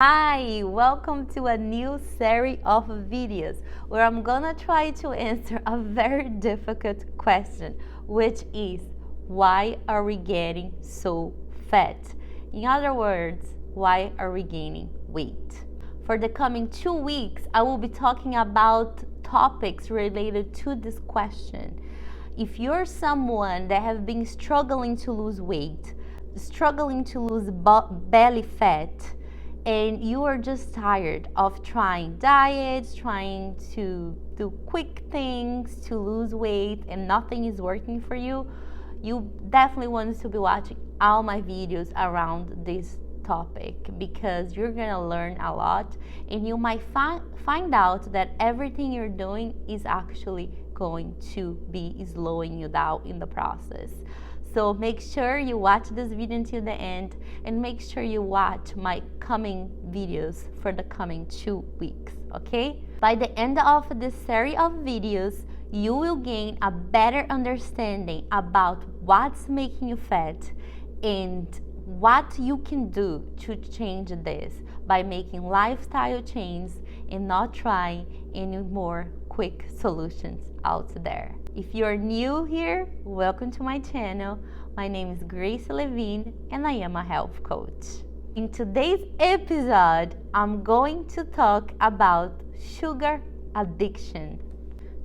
Hi, welcome to a new series of videos where I'm gonna try to answer a very difficult question, which is why are we getting so fat? In other words, why are we gaining weight? For the coming 2 weeks, I will be talking about topics related to this question. If you're someone that have been struggling to lose weight, struggling to lose belly fat, and you are just tired of trying diets, trying to do quick things to lose weight, and nothing is working for you, you definitely want to be watching all my videos around this topic because you're gonna learn a lot and you might find out that everything you're doing is actually going to be slowing you down in the process. So make sure you watch this video until the end and make sure you watch my coming videos for the coming 2 weeks, okay? By the end of this series of videos, you will gain a better understanding about what's making you fat and what you can do to change this by making lifestyle changes and not trying any more quick solutions out there. If you're new here, welcome to my channel. My name is Grace Levine and I am a health coach. In today's episode, I'm going to talk about sugar addiction.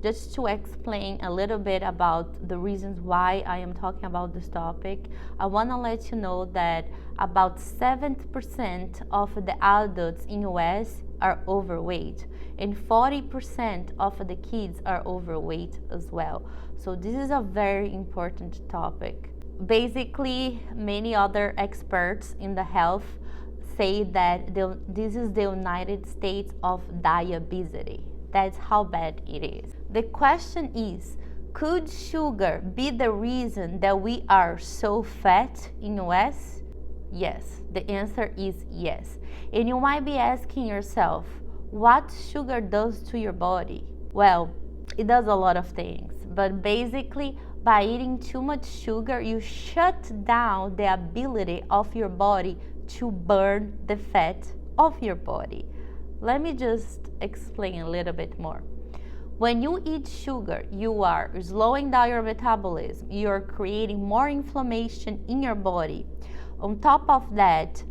Just to explain a little bit about the reasons why I am talking about this topic, I want to let you know that about 70% of the adults in US are overweight and 40% of the kids are overweight as well. So this is a very important topic. Basically, many other experts in the health say that this is the United States of diabetes. That's how bad it is. The question is, could sugar be the reason that we are so fat in US? Yes, the answer is yes. And you might be asking yourself, what sugar does to your body? Well, it does a lot of things, but basically by eating too much sugar, you shut down the ability of your body to burn the fat of your body. Let me just explain a little bit more. When you eat sugar, you are slowing down your metabolism. You're creating more inflammation in your body. On top of that,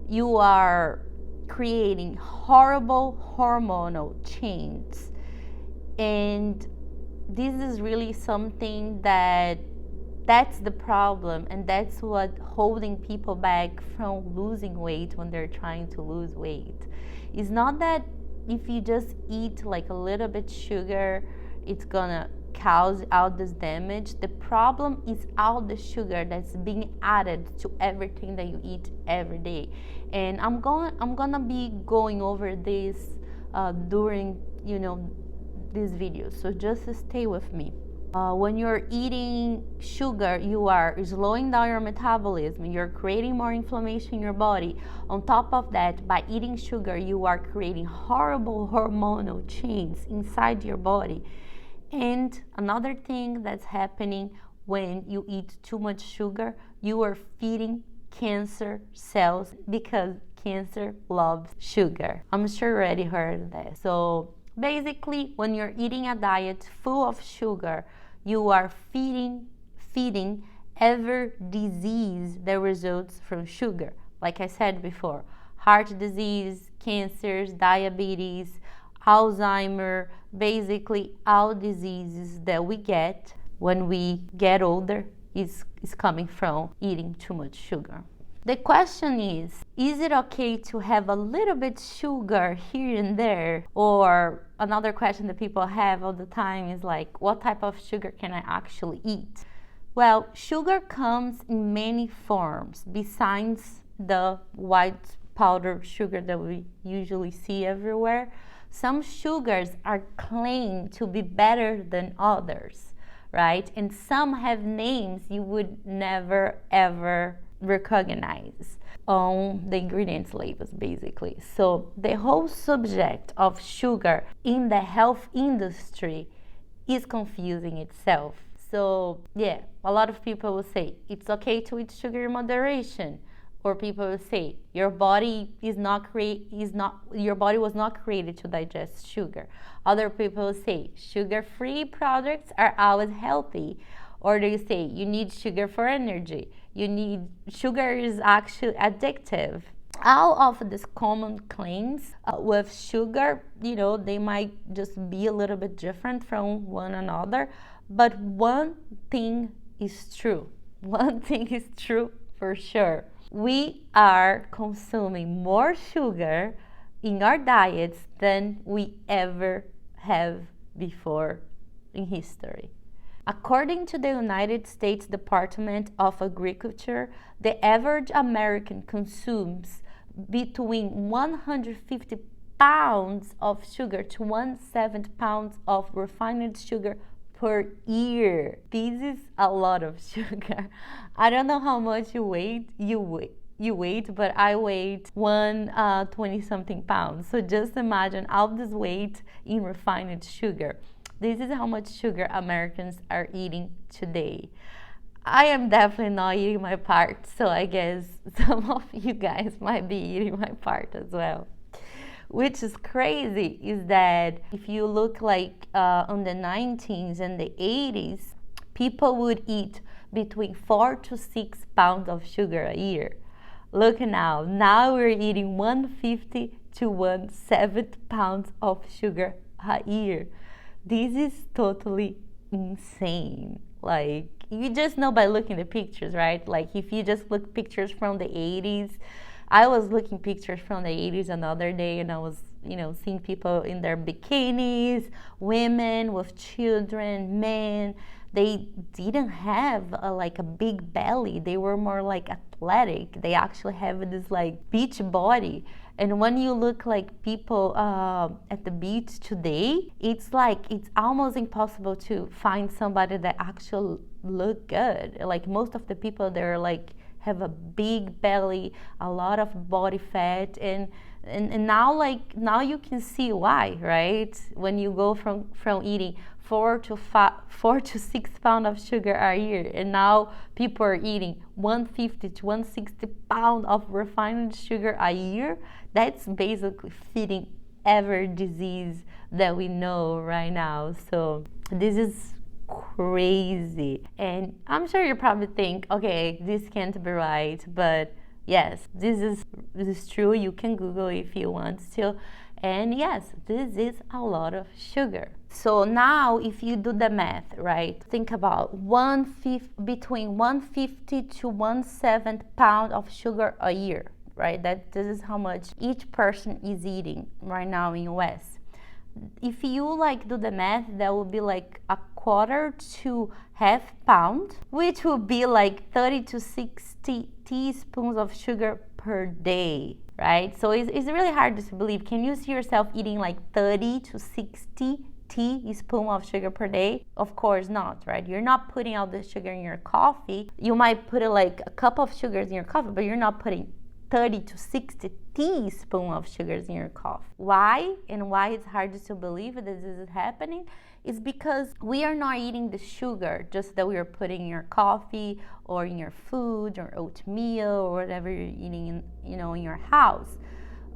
you are creating horrible hormonal changes. And this is really something that's the problem, and that's what holding people back from losing weight when they're trying to lose weight. It's not that if you just eat like a little bit sugar, it's gonna cause all this damage. The problem is all the sugar that's being added to everything that you eat every day. And I'm gonna be going over this during these videos. So just stay with me. When you're eating sugar, you are slowing down your metabolism. You're creating more inflammation in your body. On top of that, by eating sugar, you are creating horrible hormonal changes inside your body. And another thing that's happening when you eat too much sugar, you are feeding cancer cells because cancer loves sugar. I'm sure you already heard that. So basically, when you're eating a diet full of sugar, you are feeding every disease that results from sugar. Like I said before, heart disease, cancers, diabetes, Alzheimer, basically all diseases that we get when we get older is coming from eating too much sugar. The question is it okay to have a little bit sugar here and there? Or another question that people have all the time is like, what type of sugar can I actually eat? Well, sugar comes in many forms besides the white powdered sugar that we usually see everywhere. Some sugars are claimed to be better than others, right? And some have names you would never ever recognize on the ingredients labels, basically. So the whole subject of sugar in the health industry is confusing itself. So yeah, a lot of people will say it's okay to eat sugar in moderation, Or people will say your body your body was not created to digest sugar. Other people will say sugar-free products are always healthy. Or they say you need sugar for energy. Sugar is actually addictive. All of these common claims with sugar, they might just be a little bit different from one another. But one thing is true. One thing is true for sure. We are consuming more sugar in our diets than we ever have before in history. According to the United States Department of Agriculture, the average American consumes between 150 pounds of sugar to 170 pounds of refined sugar per year. This is a lot of sugar. I don't know how much you weight, but I weigh 120 something pounds. So just imagine all this weight in refined sugar. This is how much sugar Americans are eating today. I am definitely not eating my part, so I guess some of you guys might be eating my part as well. Which is crazy is that if you look like on the 90s and the 80s, people would eat between 4 to 6 pounds of sugar a year. Look now we're eating 150 to 170 pounds of sugar a year. This is totally insane. Like, you just know by looking at the pictures, right? Like, if you just look pictures from the 80s, I was looking pictures from the 80s another day, and I was, seeing people in their bikinis, women with children, men. They didn't have a big belly. They were more like athletic. They actually have this like beach body. And when you look like people at the beach today, it's almost impossible to find somebody that actually look good. Like most of the people, they're like have a big belly, a lot of body fat, and now you can see why, right? When you go from eating 4 to 6 pounds of sugar a year, and now people are eating 150 to 160 pounds of refined sugar a year. That's basically feeding every disease that we know right now. So this is crazy. And I'm sure you probably think, okay, this can't be right, but yes, this is true. You can Google if you want to. And yes, this is a lot of sugar. So now if you do the math, right, think about between 150 to 170 pounds of sugar a year, right? This is how much each person is eating right now in US. If you do the math, that would be like a quarter to half pound, which would be like 30 to 60 teaspoons of sugar per day, right? So it's really hard to believe. Can you see yourself eating like 30 to 60 teaspoons of sugar per day? Of course not, right? You're not putting all the sugar in your coffee. You might put like a cup of sugars in your coffee, but you're not putting 30 to 60 teaspoons of sugars in your coffee. Why? And why it's hard to believe that this is happening is because we are not eating the sugar just that we are putting in your coffee or in your food or oatmeal or whatever you're eating in your house.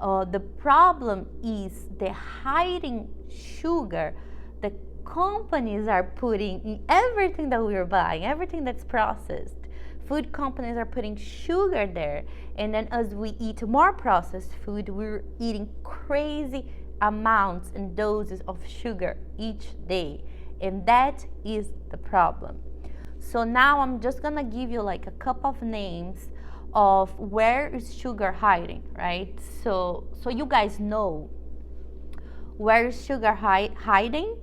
The problem is the hiding sugar the companies are putting in everything that we are buying, everything that's processed. Food companies are putting sugar there, and then as we eat more processed food, we're eating crazy amounts and doses of sugar each day, and that is the problem. So now I'm just gonna give you like a couple of names of where is sugar hiding, right? So you guys know where is sugar hiding.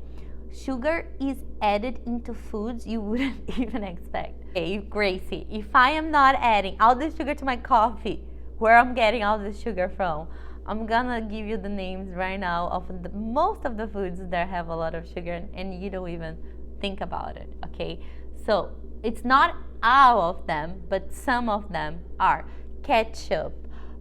Sugar is added into foods you wouldn't even expect. Hey, Gracie, if I am not adding all this sugar to my coffee, where I'm getting all this sugar from? I'm gonna give you the names right now of most of the foods that have a lot of sugar, and you don't even think about it, okay? So it's not all of them, but some of them are ketchup,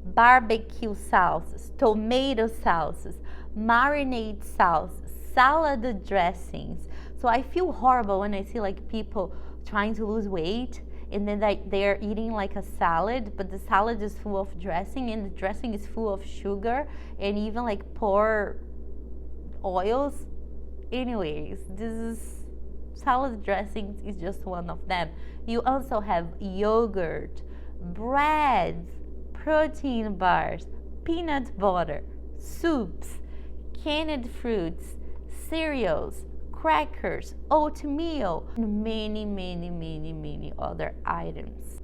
barbecue sauces, tomato sauces, marinade sauces, salad dressings. So I feel horrible when I see like people trying to lose weight and then they're eating like a salad, but the salad is full of dressing, and the dressing is full of sugar and even like poor oils. Anyways, this is salad dressings is just one of them. You also have yogurt, breads, protein bars, peanut butter, soups, canned fruits, cereals, crackers, oatmeal, and many other items.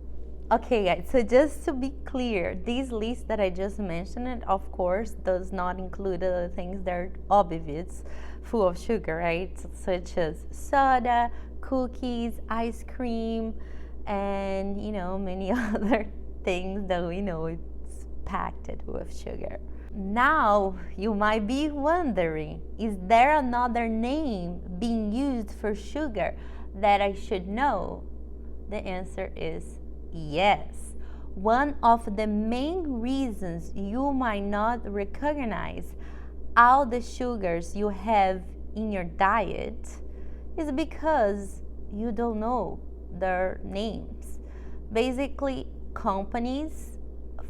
Okay guys, so just to be clear, these lists that I just mentioned, of course, does not include other things that are obvious, full of sugar, right? Such as soda, cookies, ice cream, and many other things that we know it's packed with sugar. Now you might be wondering, is there another name being used for sugar that I should know? The answer is yes. One of the main reasons you might not recognize all the sugars you have in your diet is because you don't know their names. Basically,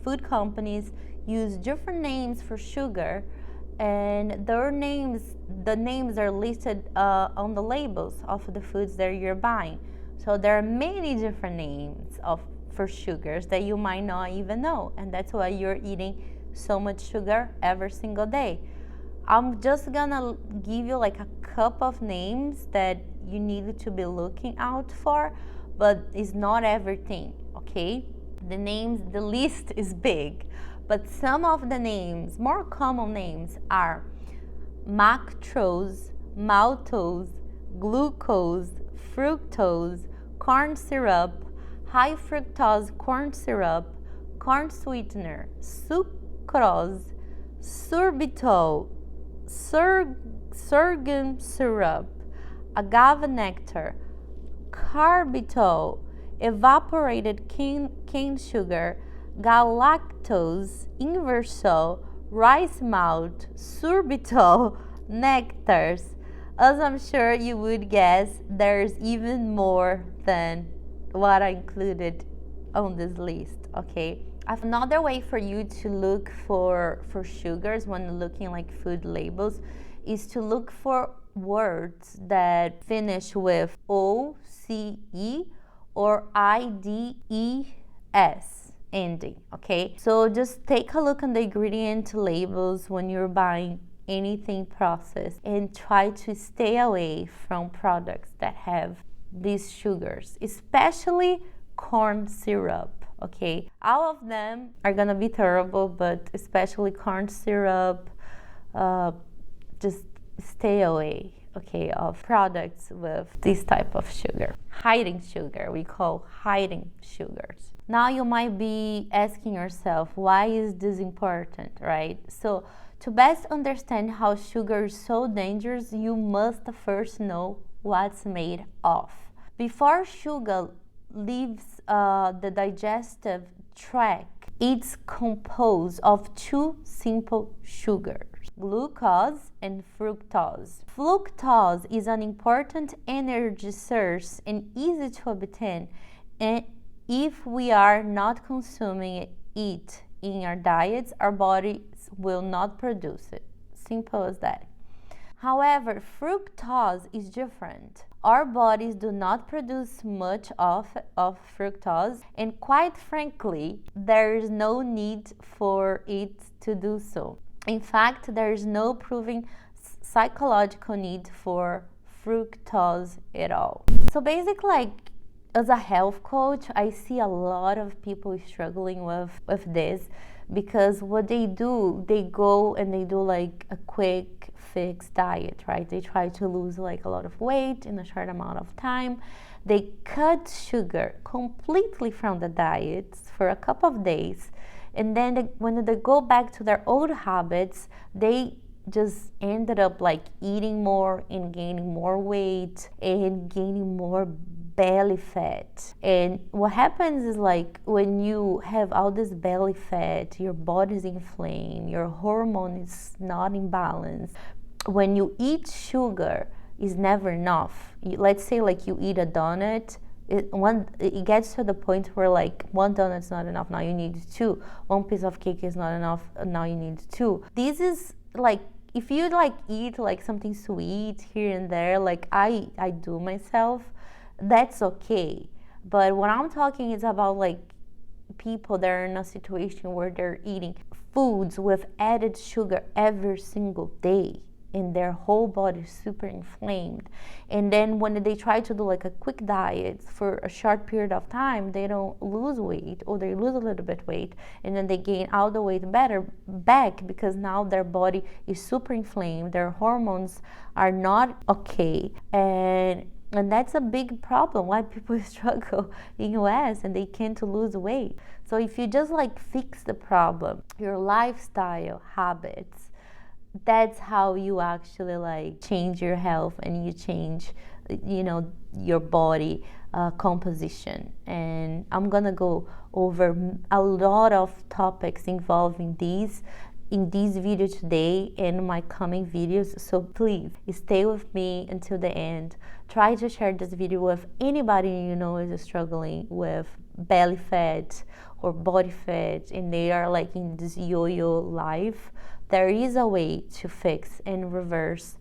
food companies use different names for sugar, and the names are listed on the labels of the foods that you're buying. So there are many different names for sugars that you might not even know, and that's why you're eating so much sugar every single day. I'm just gonna give you like a couple of names that you need to be looking out for, but it's not everything, okay? The list is big, but some of the names, more common names, are maltose, glucose, fructose, corn syrup, high fructose corn syrup, corn sweetener, sucrose, sorbitol, sorghum syrup, agave nectar, carbitol, evaporated cane sugar, galactose, inversol, rice malt, sorbitol, nectars. As I'm sure you would guess, there's even more than what I included on this list, okay? Another way for you to look for sugars when looking like food labels is to look for words that finish with OCE or IDES ending, okay? So just take a look on the ingredient labels when you're buying anything processed and try to stay away from products that have these sugars, especially corn syrup, okay? All of them are gonna be terrible, but especially corn syrup, just stay away, okay, of products with this type of sugar. Hiding sugar, we call hiding sugars. Now you might be asking yourself, why is this important, right? So to best understand how sugar is so dangerous, you must first know what's made of. Before sugar leaves the digestive tract, it's composed of two simple sugars, glucose and fructose. Fructose is an important energy source and easy to obtain, and if we are not consuming it in our diets, our bodies will not produce it. Simple as that. However, fructose is different. Our bodies do not produce much of fructose, and quite frankly, there is no need for it to do so. In fact, there is no proven psychological need for fructose at all. So basically, like, as a health coach, I see a lot of people struggling with this, because what they do, they go and they do like a quick fix diet, right? They try to lose like a lot of weight in a short amount of time. They cut sugar completely from the diets for a couple of days, and then when they go back to their old habits, they just ended up like eating more and gaining more weight and gaining more belly fat. And what happens is, like, when you have all this belly fat, your body's inflamed, your hormone is not in balance. When you eat sugar, is never enough. Let's say like you eat a donut It gets to the point where like one donut's not enough, now you need two. One piece of cake is not enough, now you need two. This is like, if you like eat like something sweet here and there, like I do myself, that's okay. But what I'm talking is about like people that are in a situation where they're eating foods with added sugar every single day, and their whole body is super inflamed. And then when they try to do like a quick diet for a short period of time, they don't lose weight, or they lose a little bit weight, and then they gain all the weight back because now their body is super inflamed, their hormones are not okay, and that's a big problem why people struggle in US and they can't lose weight. So if you just like fix the problem, your lifestyle habits, that's how you actually like change your health, and you change, you know, your body composition. And I'm gonna go over a lot of topics involving these in this video today and my coming videos, so please stay with me until the end. Try to share this video with anybody you know is struggling with belly fat or body fat, and they are like in this yo-yo life. There is a way to fix and reverse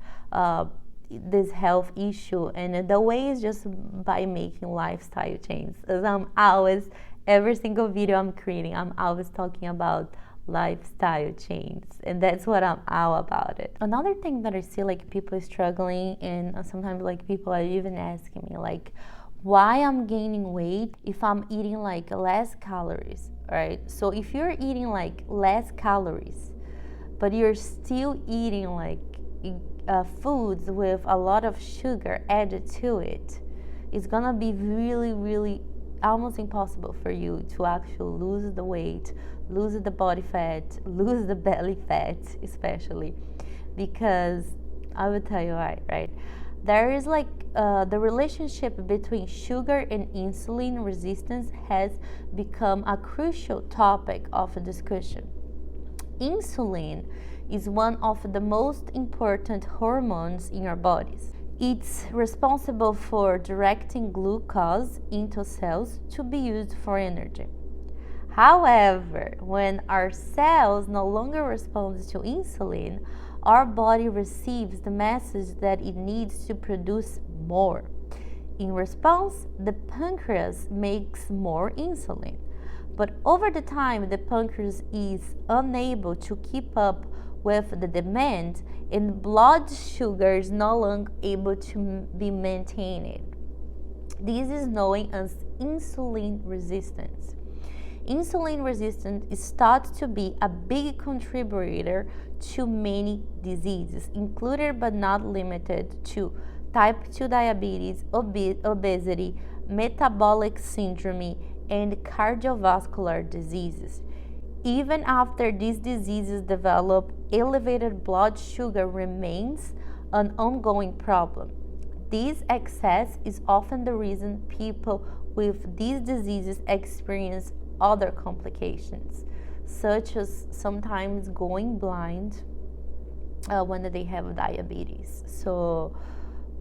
this health issue, and the way is just by making lifestyle changes. As I'm always, every single video I'm creating, I'm always talking about lifestyle change, and that's what I'm all about it. Another thing that I see like people struggling, and sometimes like people are even asking me like why I'm gaining weight if I'm eating like less calories, right? So if you're eating like less calories but you're still eating like foods with a lot of sugar added to it, it's gonna be really almost impossible for you to actually lose the weight, lose the body fat, lose the belly fat, especially because I will tell you why, right? There is like the relationship between sugar and insulin resistance has become a crucial topic of discussion. Insulin is one of the most important hormones in our bodies. It's responsible for directing glucose into cells to be used for energy. However, when our cells no longer respond to insulin, our body receives the message that it needs to produce more. In response, the pancreas makes more insulin. But over the time, the pancreas is unable to keep up with the demand, and blood sugar is no longer able to be maintained. This is known as insulin resistance. Insulin resistance is thought to be a big contributor to many diseases, included but not limited to type 2 diabetes, obesity, metabolic syndrome, and cardiovascular diseases. Even after these diseases develop, elevated blood sugar remains an ongoing problem. This excess is often the reason people with these diseases experience other complications, such as sometimes going blind when they have diabetes. So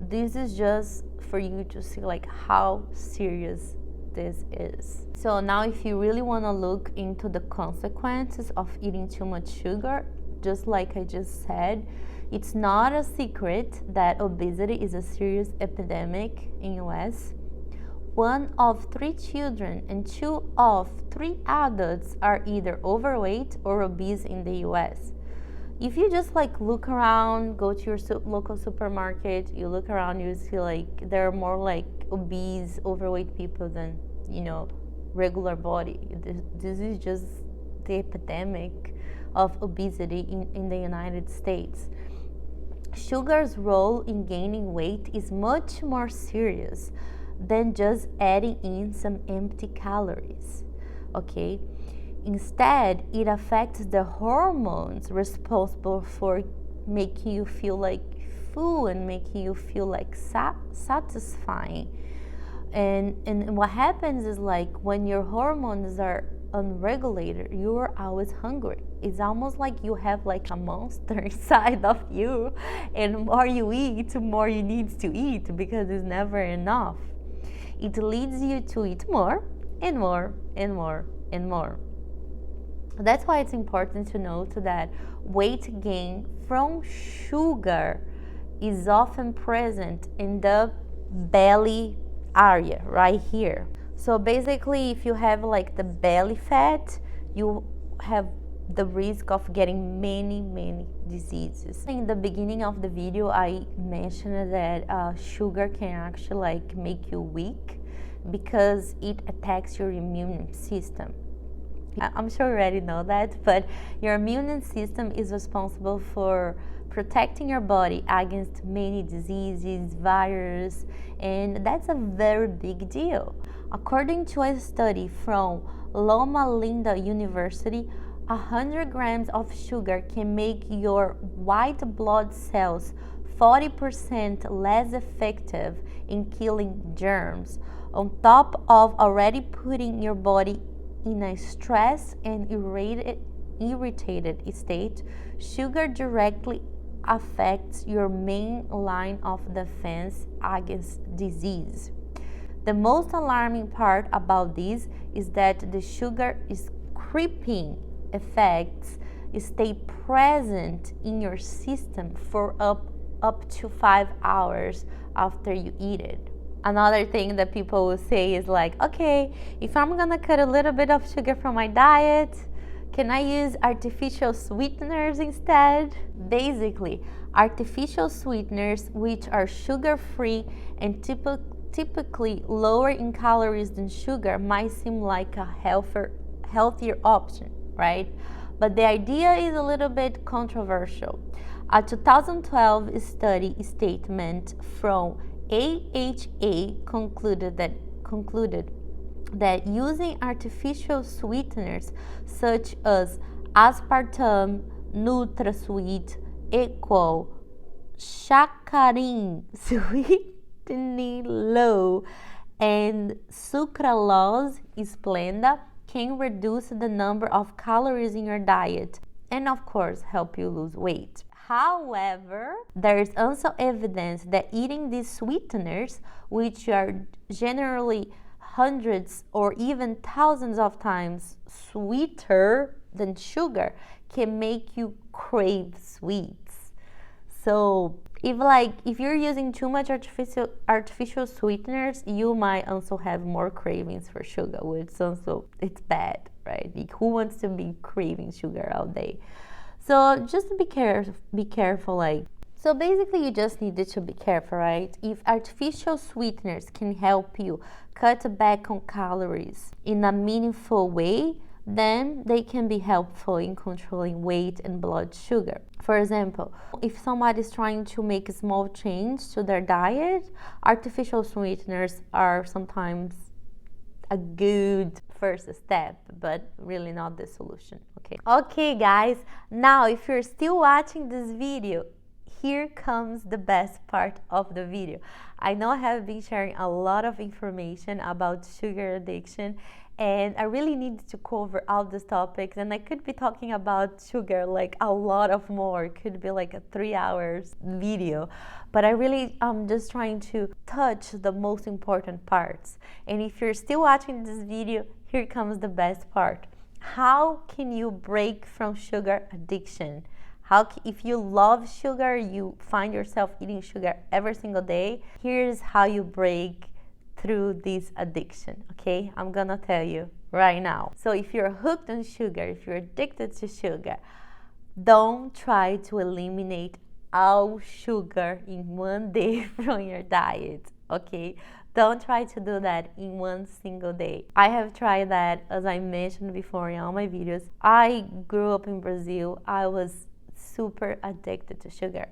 this is just for you to see like how serious this is. So now if you really want to look into the consequences of eating too much sugar, just like I just said, it's not a secret that obesity is a serious epidemic in US. 1 of 3 children and 2 of 3 adults are either overweight or obese in the US. If you just like look around, go to your local supermarket, you look around, you see like there are more like obese, overweight people than, you know, regular body. This is just the epidemic of obesity in the United States. Sugar's role in gaining weight is much more serious than just adding in some empty calories, okay? Instead, it affects the hormones responsible for making you feel like full and making you feel like satisfying. And what happens is like when your hormones are unregulated, you are always hungry. It's almost like you have like a monster inside of you, and more you eat, more you need to eat because it's never enough. it leads you to eat more and more and more and more. That's why it's important to note that weight gain from sugar is often present in the belly area right here. So basically, if you have like the belly fat, you have the risk of getting many diseases. In the beginning of the video, I mentioned that sugar can actually like make you weak because it attacks your immune system. I'm sure you already know that, but your immune system is responsible for protecting your body against many diseases, viruses, and that's a very big deal. According to a study from Loma Linda University, 100 grams of sugar can make your white blood cells 40% less effective in killing germs, on top of already putting your body in a stressed and irritated state. Sugar directly affects your main line of defense against disease. The most alarming part about this is that the sugar is creeping effects stay present in your system for up to 5 hours after you eat it. Another thing that people will say is like, okay, if I'm gonna cut a little bit of sugar from my diet, can I use artificial sweeteners instead? Basically, artificial sweeteners, which are sugar-free and typically lower in calories than sugar, might seem like a healthier option, right? But the idea is a little bit controversial. A 2012 study statement from AHA concluded that using artificial sweeteners such as aspartame, NutraSweet, Equal, saccharin, sweetening low, and sucralose splenda can reduce the number of calories in your diet and of course help you lose weight. However, there is also evidence that eating these sweeteners, which are generally hundreds or even thousands of times sweeter than sugar, can make you crave sweets. So if you're using too much artificial sweeteners, you might also have more cravings for sugar, which also it's bad, right? Like, who wants to be craving sugar all day? So just be careful. So basically, you just needed to be careful, right? If artificial sweeteners can help you cut back on calories in a meaningful way, then they can be helpful in controlling weight and blood sugar. For example, if somebody is trying to make a small change to their diet, artificial sweeteners are sometimes a good first step, but really not the solution. Okay guys, now if you're still watching this video, here comes the best part of the video. I know I have been sharing a lot of information about sugar addiction, and I really need to cover all these topics, and I could be talking about sugar like a lot of more. It could be like a 3 hours video, but I'm just trying to touch the most important parts. And if you're still watching this video, here comes the best part. How can you break from sugar addiction? If you love sugar, you find yourself eating sugar every single day, here's how you break through this addiction, okay? I'm gonna tell you right now. So if you're hooked on sugar, if you're addicted to sugar, don't try to eliminate all sugar in one day from your diet, okay? Don't try to do that in one single day. I have tried that, as I mentioned before in all my videos. I grew up in Brazil. I was super addicted to sugar.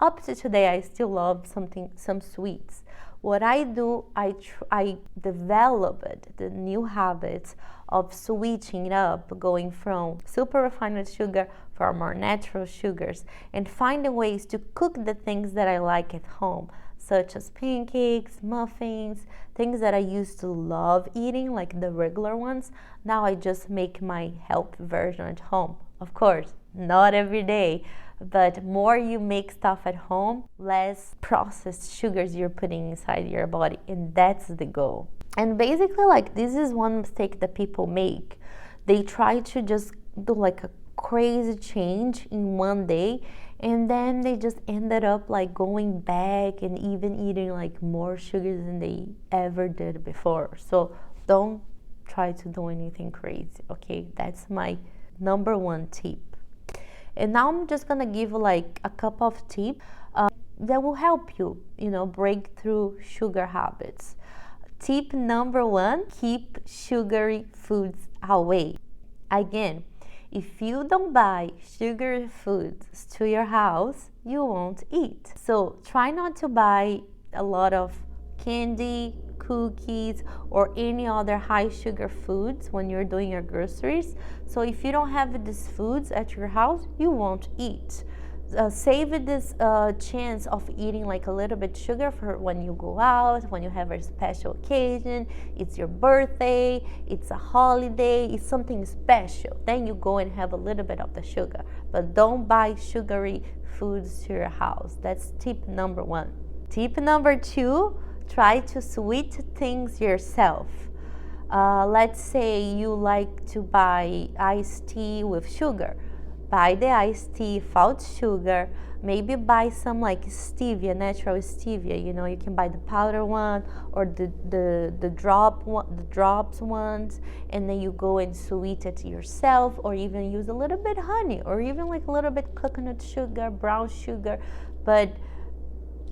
Up to today, I still love some sweets. What I do, I developed the new habits of switching it up, going from super refined sugar for more natural sugars, and finding ways to cook the things that I like at home, such as pancakes, muffins, things that I used to love eating, like the regular ones. Now I just make my health version at home. Of course, not every day, But more you make stuff at home, less processed sugars you're putting inside your body, and that's the goal. And basically, like, this is one mistake that people make. They try to just do like a crazy change in one day, and then they just ended up like going back and even eating like more sugars than they ever did before. So don't try to do anything crazy, okay? That's my number one tip. And now I'm just gonna give like a couple of tips that will help you, break through sugar habits. Tip number one, keep sugary foods away. Again, if you don't buy sugary foods to your house, you won't eat. So try not to buy a lot of candy, cookies, or any other high sugar foods when you're doing your groceries. So if you don't have these foods at your house, you won't eat. Save this chance of eating like a little bit sugar for when you go out, when you have a special occasion, it's your birthday, it's a holiday, it's something special. Then you go and have a little bit of the sugar. But don't buy sugary foods to your house. That's tip number one. Tip number two, try to sweet things yourself. Let's say you like to buy iced tea with sugar. Buy the iced tea without sugar. Maybe buy some like stevia, natural stevia. You can buy the powder one or the drops ones, and then you go and sweeten it yourself, or even use a little bit honey, or even like a little bit coconut sugar, brown sugar, but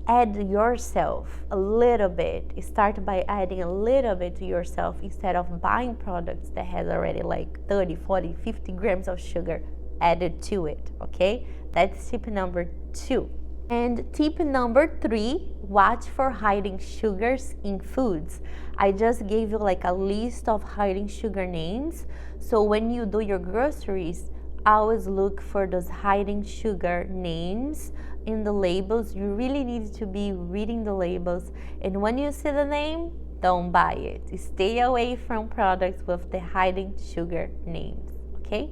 add yourself a little bit. Start by adding a little bit to yourself instead of buying products that has already like 30, 40, 50 grams of sugar added to it, okay? That's tip number two. And tip number three, watch for hiding sugars in foods. I just gave you like a list of hiding sugar names. So when you do your groceries, always look for those hiding sugar names in the labels. You really need to be reading the labels. And when you see the name, don't buy it. Stay away from products with the hiding sugar names, okay?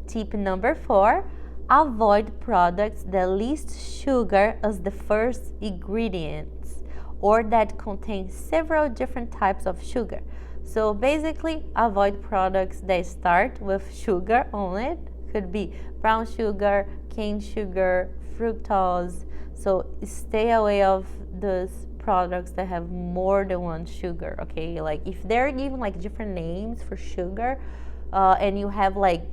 Tip number four, avoid products that list sugar as the first ingredients or that contain several different types of sugar. So basically, avoid products that start with sugar on it. Could be brown sugar, cane sugar, fructose. So stay away of those products that have more than one sugar, okay? Like if they're given like different names for sugar, and you have like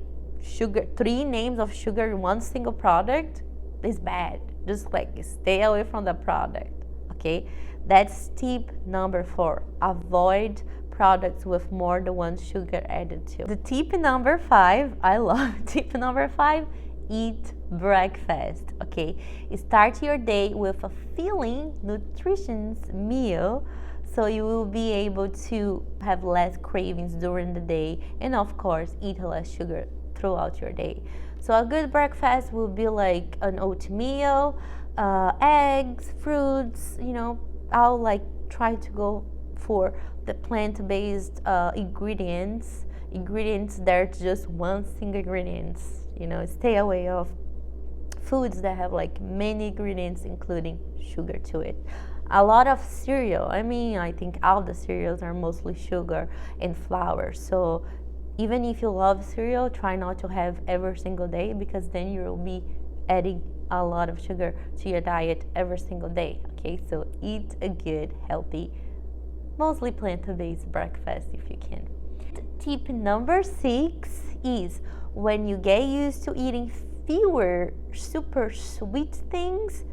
three names of sugar in one single product, is bad. Just like stay away from the product, okay? That's tip number four. Avoid products with more than one sugar added to. The tip number five, I love tip number five, eat breakfast, okay? Start your day with a filling, nutritious meal, so you will be able to have less cravings during the day, and of course eat less sugar throughout your day. So a good breakfast will be like an oatmeal, eggs, fruits. I'll like try to go for the plant-based ingredients that are just one single ingredients. Stay away of foods that have like many ingredients including sugar to it. A lot of cereal, I think all the cereals are mostly sugar and flour. So even if you love cereal, try not to have every single day, because then you will be adding a lot of sugar to your diet every single day, okay? So eat a good, healthy, mostly plant-based breakfast if you can. Tip number 6 is when you get used to eating fewer super sweet things,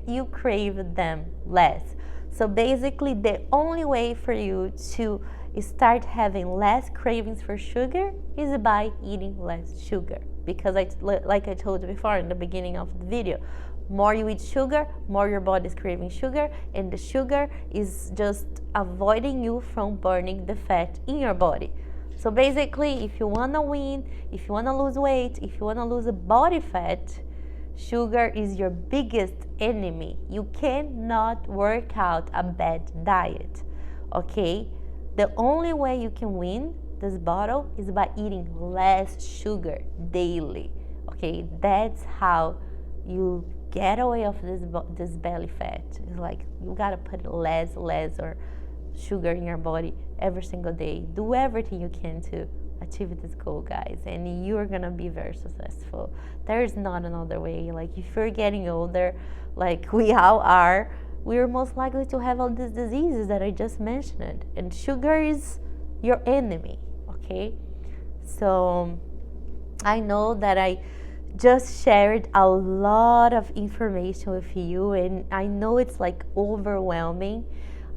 you crave them less. So basically, the only way for you to start having less cravings for sugar is by eating less sugar. Because like I told you before in the beginning of the video, more you eat sugar, more your body is craving sugar, and the sugar is just avoiding you from burning the fat in your body. So basically, if you want to win, if you want to lose weight, if you want to lose a body fat, sugar is your biggest enemy. You cannot work out a bad diet, okay? The only way you can win this battle is by eating less sugar daily, Okay, that's how you get away of this belly fat. It's like you gotta put less or sugar in your body every single day. Do everything you can to achieve this goal, guys, and you're gonna be very successful. There is not another way. Like, if you're getting older, like we all are, we're most likely to have all these diseases that I just mentioned, and sugar is your enemy. Okay, so I know that I just shared a lot of information with you, and I know it's like overwhelming.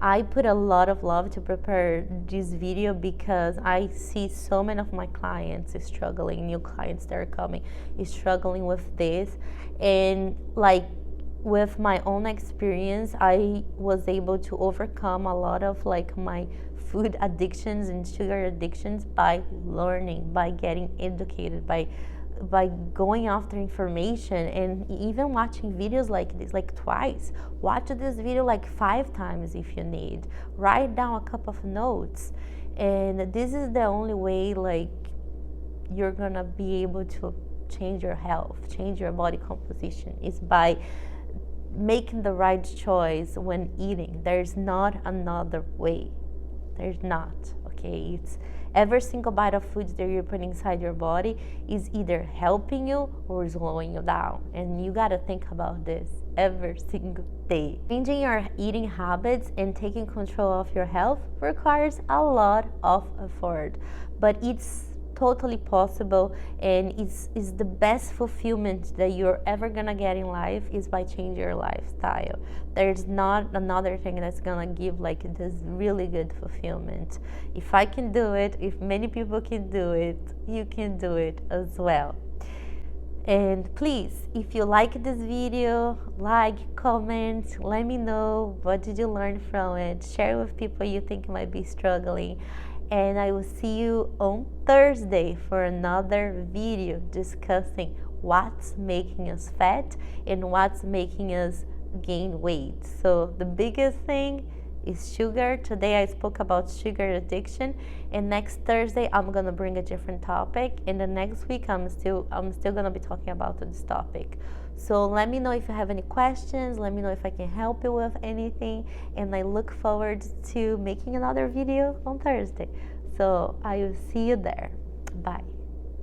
I put a lot of love to prepare this video because I see so many of my clients struggling, new clients that are coming, struggling with this. And like, with my own experience, I was able to overcome a lot of like my food addictions and sugar addictions by learning, by getting educated, by going after information, and even watching videos like this, like twice. Watch this video like 5 times if you need. Write down a couple of notes. And this is the only way like you're gonna be able to change your health, change your body composition, is by making the right choice when eating. There's not another way. There's not. Okay, it's every single bite of food that you're putting inside your body is either helping you or slowing you down, and you got to think about this every single day. Changing your eating habits and taking control of your health requires a lot of effort, but it's totally possible, and it's the best fulfillment that you're ever gonna get in life is by changing your lifestyle. There's not another thing that's gonna give like this really good fulfillment. If I can do it, if many people can do it, you can do it as well. And please, if you like this video, like, comment, let me know what did you learn from it. Share with people you think might be struggling. And I will see you on Thursday for another video discussing what's making us fat and what's making us gain weight. So the biggest thing is sugar. Today I spoke about sugar addiction, and next Thursday I'm gonna bring a different topic, and the next week I'm still gonna be talking about this topic. So let me know if you have any questions, let me know if I can help you with anything, and I look forward to making another video on Thursday. So I will see you there. Bye.